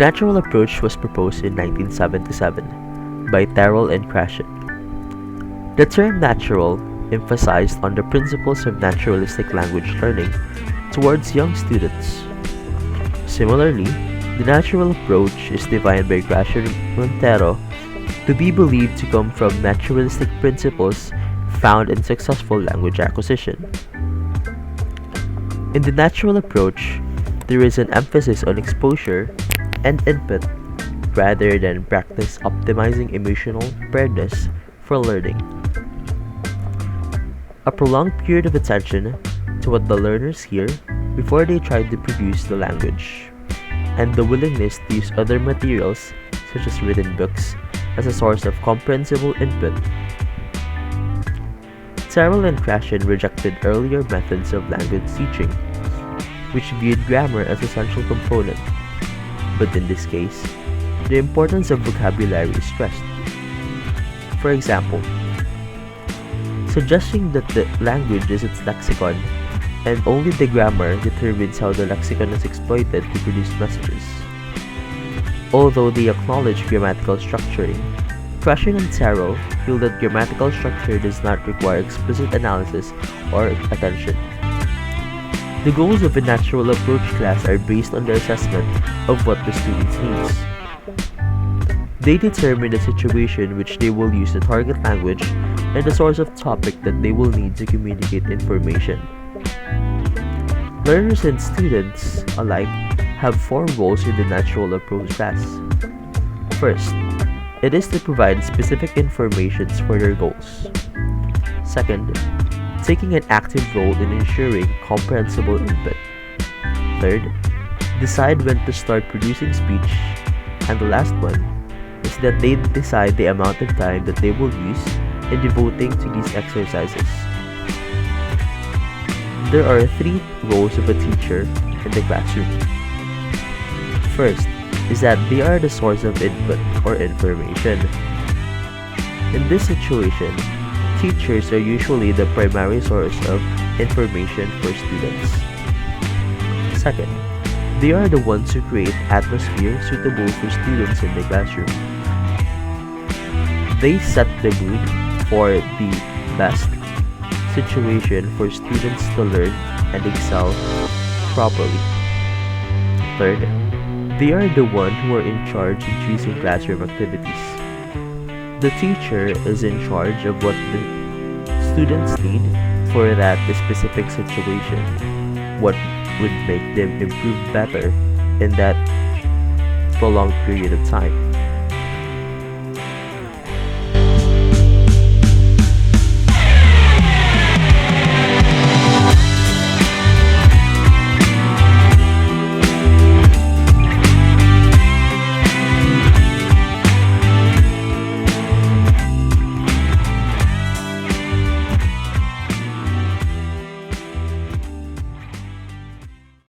natural approach was proposed in 1977 by Terrell and Krashen. The term natural emphasized on the principles of naturalistic language learning towards young students. Similarly, the natural approach is defined by Montero to be believed to come from naturalistic principles found in successful language acquisition. In the natural approach, there is an emphasis on exposure and input rather than practice optimizing emotional preparedness for learning. A prolonged period of attention to what the learners hear before they try to produce the language, and the willingness to use other materials such as written books as a source of comprehensible input. Terrell and Krashen rejected earlier methods of language teaching, which viewed grammar as an essential component, but in this case, the importance of vocabulary is stressed. For example, suggesting that the language is its lexicon and only the grammar determines how the lexicon is exploited to produce messages. Although they acknowledge grammatical structuring, Krashen and Terrell feel that grammatical structure does not require explicit analysis or attention. The goals of a natural approach class are based on the assessment of what the students needs. They determine the situation in which they will use the target language and the source of topic that they will need to communicate information. Learners and students alike have four roles in the natural approach class. First, it is to provide specific information for their goals. Second, taking an active role in ensuring comprehensible input. Third, decide when to start producing speech. And the last one is that they decide the amount of time that they will use in devoting to these exercises. There are three roles of a teacher in the classroom. First is that they are the source of input or information. In this situation, teachers are usually the primary source of information for students. Second, they are the ones who create atmosphere suitable for students in the classroom. They set the mood for the best situation for students to learn and excel properly. Third, they are the one who are in charge in choosing classroom activities. The teacher is in charge of what the students need for that specific situation, what would make them improve better in that prolonged period of time.